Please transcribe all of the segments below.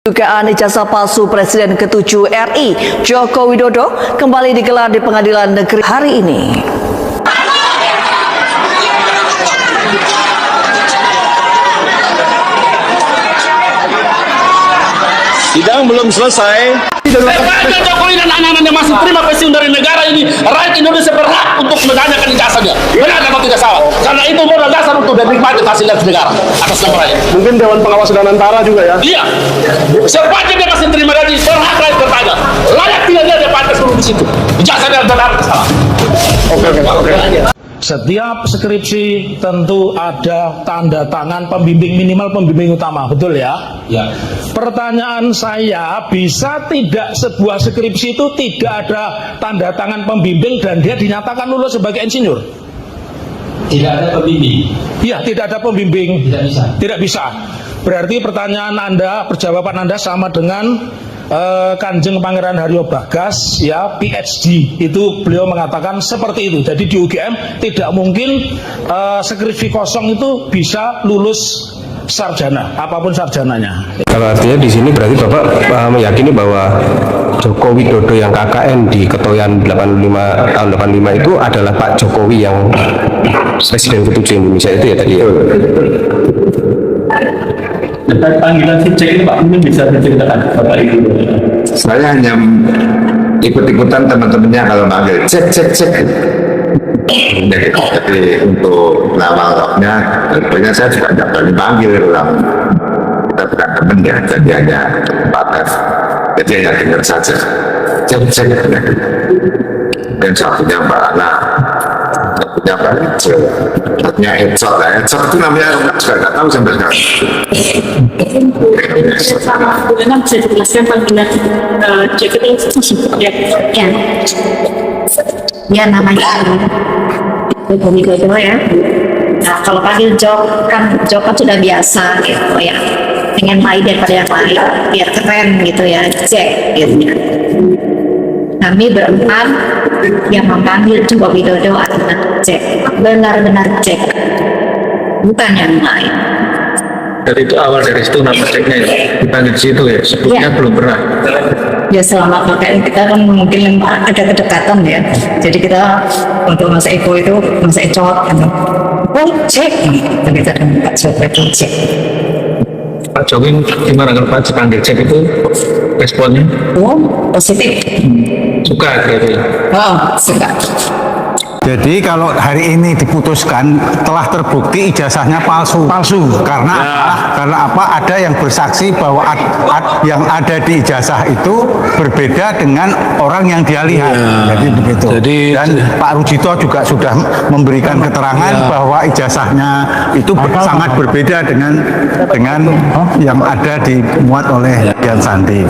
Dugaan ijazah palsu Presiden ke-7 RI Joko Widodo kembali digelar di Pengadilan Negeri hari ini. Sidang belum selesai. Jokowi dan anak-anaknya masih terima pensiun dari negara ini. Rakyat Indonesia berhak untuk menanyakan ijazahnya. Benar atau tidak salah? Karena itu modal dasar untuk menikmati hasil dari negara atas nama rakyat. Mungkin Dewan Pengawas dan Antara juga ya. Iya. Sepanjang dia masih terima gaji, berhak rakyat bertanya. Layak tidak dia pantas dulu di situ. Ijazahnya benar atau salah? Oke. Setiap skripsi tentu ada tanda tangan pembimbing, minimal pembimbing utama, betul ya? Ya. Pertanyaan saya, bisa tidak sebuah skripsi itu tidak ada tanda tangan pembimbing dan dia dinyatakan lulus sebagai insinyur? Tidak ada pembimbing. Iya, tidak ada pembimbing. Tidak bisa. Tidak bisa. Berarti pertanyaan Anda, perjawaban Anda sama dengan Kanjeng Pangeran Haryo Bagas, ya, PhD, itu beliau mengatakan seperti itu. Jadi di UGM tidak mungkin skripsi kosong itu bisa lulus sarjana, apapun sarjananya. Kalau artinya di sini berarti Bapak meyakini bahwa Joko Widodo yang KKN di Ketoyan 85 tahun 85 itu adalah Pak Jokowi yang Presiden ke-7 Indonesia itu ya tadi ya? Panggilan si cek ini Pak, mungkin bisa diceritakan Bapak Ibu. Saya hanya ikut-ikutan teman-temannya kalau manggil cek. Jadi untuk lawak-lawaknya, tentunya saya juga tidak berani panggil orang. Kita bukan teman ya, jadi hanya batas. Jadi hanya dengar saja. Cek. Dan satunya Mbak Ana, satunya Mbak Ece, satunya Ecot. Ecot itu namanya juga nggak tahu sampai sekarang. Bagaimana bisa dijelaskan panggilan cek itu seperti apa? Ya namanya Joko Widodo ya. Nah kalau panggil Jok kan sudah biasa gitu ya. Pengen lain daripada yang lain biar keren gitu ya. Cek gitu. Kami berempat yang memanggil Joko Widodo adalah cek, benar-benar cek, bukan yang lain. Dari itu awal dari situ nama ceknya ya. Dipanggil situ ya. Sebelumnya belum pernah. Ya selama KKN kita kan mungkin ada kedekatan ya. Jadi kita untuk Mas Eko itu Mas Ecot gitu. Oh cek, kita kan Pak Jokowi itu cek. Pak Jokowi gimana kalau Pak dipanggil cek itu responnya? Oh positif. Suka gitu. Oh suka. Jadi kalau hari ini diputuskan telah terbukti ijazahnya palsu karena apa? Ada yang bersaksi bahwa yang ada di ijazah itu berbeda dengan orang yang dia lihat. Jadi begitu. Dan Pak Rujito juga sudah memberikan keterangan bahwa ijazahnya itu sangat berbeda dengan yang ada dimuat oleh Dian Sandi.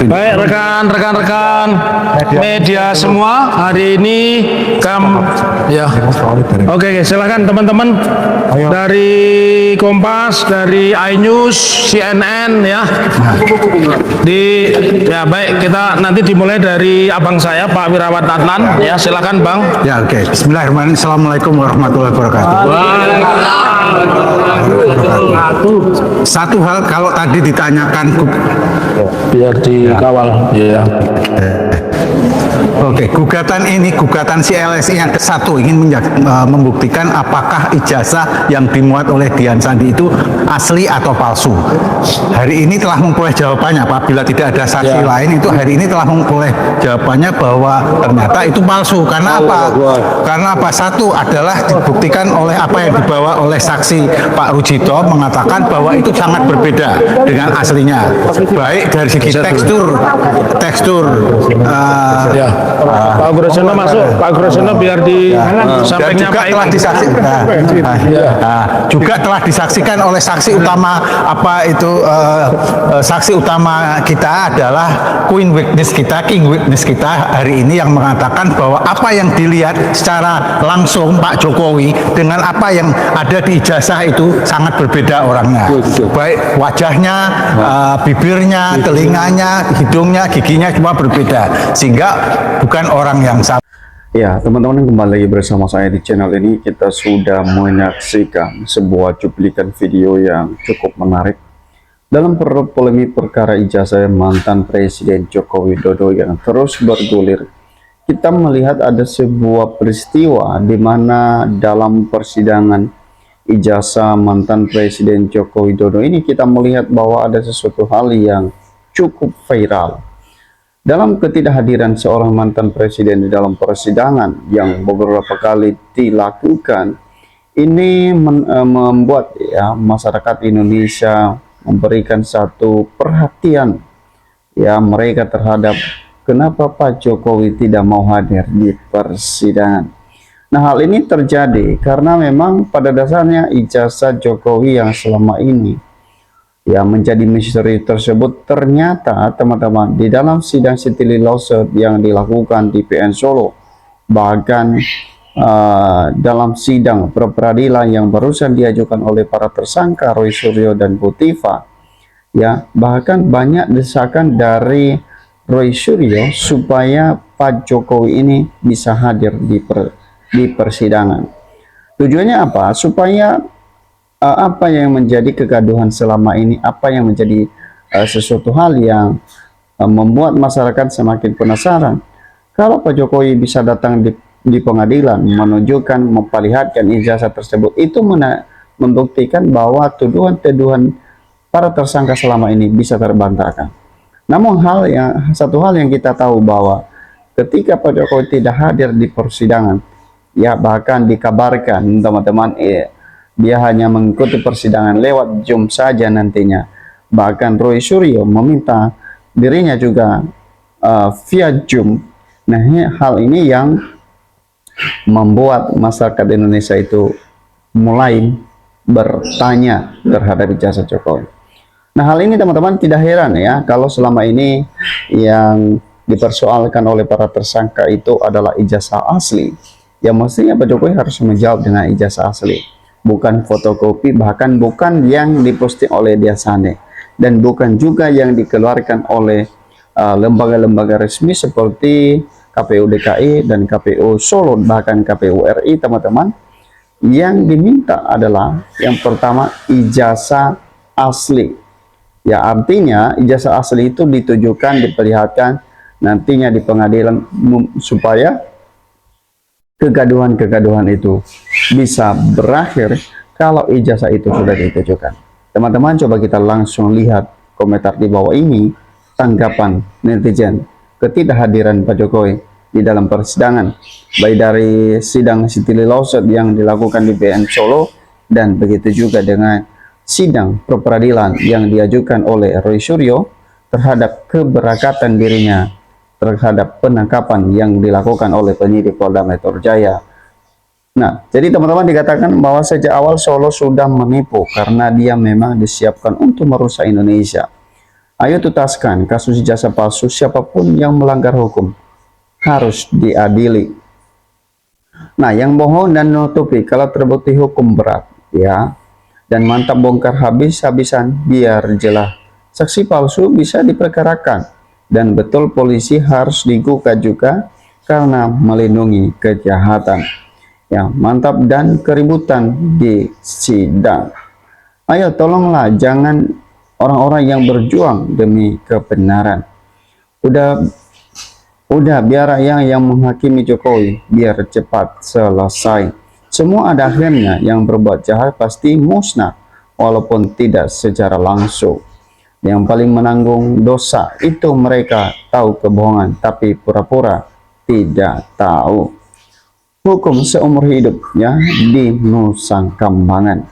Baik rekan-rekan media semua, hari ini Oke, silakan teman-teman dari Kompas, dari iNews, CNN ya. Baik, kita nanti dimulai dari abang saya Pak Wirawan Adnan ya, silakan Bang. Ya oke. Bismillahirrahmanirrahim. Assalamualaikum warahmatullahi wabarakatuh. Satu hal kalau tadi ditanyakan Biar dikawal ya. Oke, gugatan si LSI yang ke-1 ingin membuktikan apakah ijazah yang dimuat oleh Dian Sandi itu asli atau palsu. Hari ini telah memperoleh jawabannya. Apabila tidak ada saksi lain, itu hari ini telah memperoleh jawabannya bahwa ternyata itu palsu. Karena apa? Karena apa? Satu adalah dibuktikan oleh apa yang dibawa oleh saksi Pak Rujito mengatakan bahwa itu sangat berbeda dengan aslinya. Baik dari segi tekstur. Pak Gurosono masuk, Pak Gurosono biar di sampingnya Pak telah disaksikan. Juga telah disaksikan oleh saksi utama saksi utama kita adalah King witness kita hari ini yang mengatakan bahwa apa yang dilihat secara langsung Pak Jokowi dengan apa yang ada di ijazah itu sangat berbeda orangnya. Baik wajahnya, bibirnya, telinganya, hidungnya, giginya semua berbeda. Sehingga bukan orang yang sama. Ya, teman-teman kembali lagi bersama saya di channel ini. Kita sudah menyaksikan sebuah cuplikan video yang cukup menarik dalam polemik perkara ijazah mantan Presiden Joko Widodo yang terus bergulir. Kita melihat ada sebuah peristiwa di mana dalam persidangan ijazah mantan Presiden Joko Widodo ini kita melihat bahwa ada sesuatu hal yang cukup viral. Dalam ketidakhadiran seorang mantan presiden di dalam persidangan yang beberapa kali dilakukan, ini membuat ya masyarakat Indonesia memberikan satu perhatian ya mereka terhadap kenapa Pak Jokowi tidak mau hadir di persidangan. Nah, hal ini terjadi karena memang pada dasarnya ijazah Jokowi yang selama ini ya menjadi misteri tersebut ternyata teman-teman di dalam sidang Siti Lawsuit yang dilakukan di PN Solo, bahkan dalam sidang peradilan yang barusan diajukan oleh para tersangka Roy Suryo dan Bu Tifa, ya bahkan banyak desakan dari Roy Suryo supaya Pak Jokowi ini bisa hadir di persidangan. Tujuannya apa? Supaya apa yang menjadi kegaduhan selama ini, apa yang menjadi sesuatu hal yang membuat masyarakat semakin penasaran. Kalau Pak Jokowi bisa datang di pengadilan menunjukkan, memperlihatkan ijazah tersebut, itu membuktikan bahwa tuduhan-tuduhan para tersangka selama ini bisa terbantahkan. Namun satu hal yang kita tahu bahwa ketika Pak Jokowi tidak hadir di persidangan, ya bahkan dikabarkan teman-teman dia hanya mengikuti persidangan lewat Zoom saja nantinya. Bahkan Roy Suryo meminta dirinya juga via Zoom. Nah, hal ini yang membuat masyarakat Indonesia itu mulai bertanya terhadap ijazah Jokowi. Nah, hal ini teman-teman tidak heran ya kalau selama ini yang dipersoalkan oleh para tersangka itu adalah ijazah asli. Ya mestinya Pak Jokowi harus menjawab dengan ijazah asli, bukan fotokopi, bahkan bukan yang diposting oleh Dia Sane, dan bukan juga yang dikeluarkan oleh lembaga-lembaga resmi seperti KPU DKI dan KPU Solo, bahkan KPU RI teman-teman. Yang diminta adalah yang pertama ijazah asli. Ya artinya ijazah asli itu ditujukan, diperlihatkan nantinya di pengadilan supaya kegaduhan-kegaduhan itu bisa berakhir kalau ijazah itu sudah ditujukan. Teman-teman, coba kita langsung lihat komentar di bawah ini, tanggapan netizen ketidakhadiran Pak Jokowi di dalam persidangan, baik dari sidang Siti Lawsuit yang dilakukan di PN Solo, dan begitu juga dengan sidang peradilan yang diajukan oleh Roy Suryo terhadap keberangkatan dirinya terhadap penangkapan yang dilakukan oleh penyidik Polda Metro Jaya. Nah, jadi teman-teman dikatakan bahwa sejak awal Solo sudah menipu karena dia memang disiapkan untuk merusak Indonesia. Ayo tutaskan kasus ijazah palsu, siapapun yang melanggar hukum harus diadili. Nah, yang bohong dan nutupi kalau terbukti hukum berat, ya. Dan mantap bongkar habis-habisan biar jelas. Saksi palsu bisa diperkarakan. Dan betul polisi harus digugat juga karena melindungi kejahatan. Ya, mantap dan keributan di sidang. Ayo tolonglah jangan orang-orang yang berjuang demi kebenaran. Udah biar yang menghakimi Jokowi biar cepat selesai. Semua ada akhirnya, yang berbuat jahat pasti musnah walaupun tidak secara langsung. Yang paling menanggung dosa itu mereka tahu kebohongan tapi pura-pura tidak tahu. Hukum seumur hidup ya di Nusa Kambangan.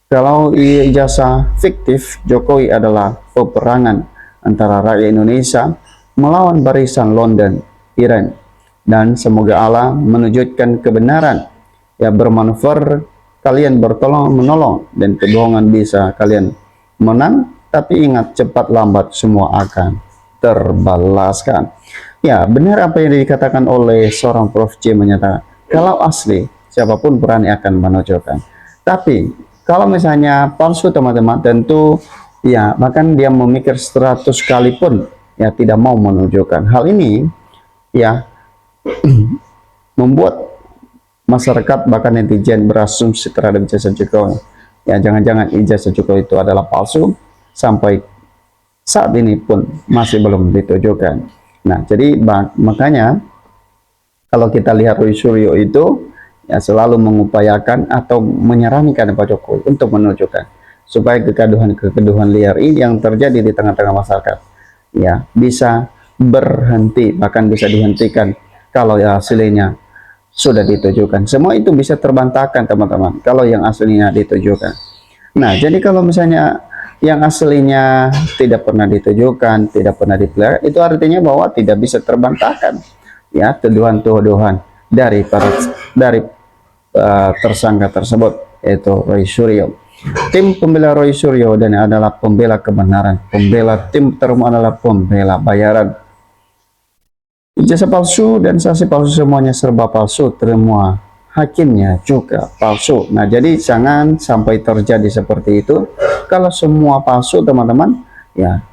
Kalau ijazah fiktif, Jokowi adalah peperangan antara rakyat Indonesia melawan barisan London, Iran, dan semoga Allah menunjukkan kebenaran ya, bermanuver kalian bertolong menolong dan kebohongan bisa kalian menang. Tapi ingat, cepat lambat semua akan terbalaskan. Ya, benar apa yang dikatakan oleh seorang Prof. J menyatakan, kalau asli, siapapun berani akan menunjukkan. Tapi, kalau misalnya palsu teman-teman, tentu, ya, bahkan dia memikir 100 kali pun, ya, tidak mau menunjukkan. Hal ini, ya, membuat masyarakat bahkan netizen berasumsi terhadap ijazah Jokowi. Ya, jangan-jangan ijazah Jokowi itu adalah palsu, sampai saat ini pun masih belum ditujukan. Nah, jadi makanya kalau kita lihat Roy Suryo itu ya selalu mengupayakan atau menyarankan Pak Jokowi untuk menunjukkan supaya kegaduhan liar ini yang terjadi di tengah-tengah masyarakat ya bisa berhenti, bahkan bisa dihentikan kalau ya aslinya sudah ditujukan. Semua itu bisa terbantahkan teman-teman kalau yang aslinya ditujukan. Nah, jadi kalau misalnya yang aslinya tidak pernah ditujukan, tidak pernah dipelihara, itu artinya bahwa tidak bisa terbantahkan ya tuduhan-tuduhan dari tersangka tersebut, yaitu Roy Suryo. Tim pembela Roy Suryo dan adalah pembela kebenaran, tim term adalah pembela bayaran. Ijazah palsu dan saksi palsu semuanya serba palsu, terima hakimnya juga palsu. Nah, jadi jangan sampai terjadi seperti itu. Kalau semua palsu teman-teman, ya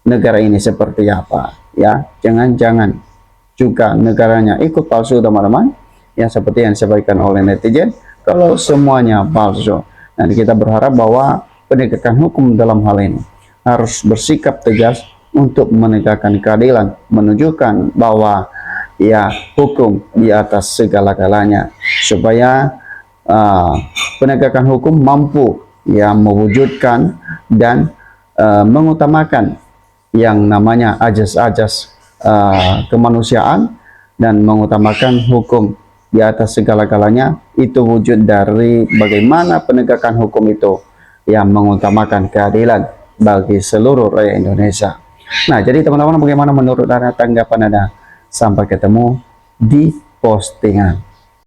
negara ini seperti apa? Ya, jangan juga negaranya ikut palsu teman-teman. Ya, seperti yang disampaikan oleh netizen, kalau semuanya palsu. Nah, kita berharap bahwa penegakan hukum dalam hal ini harus bersikap tegas untuk menegakkan keadilan, menunjukkan bahwa ya hukum di atas segala-galanya, supaya penegakan hukum mampu ya mewujudkan dan mengutamakan yang namanya ajas-ajas kemanusiaan dan mengutamakan hukum di atas segala-galanya. Itu wujud dari bagaimana penegakan hukum itu yang mengutamakan keadilan bagi seluruh rakyat Indonesia. Nah, jadi teman-teman, bagaimana menurut Anda, tanggapan Anda? Sampai ketemu di postingan.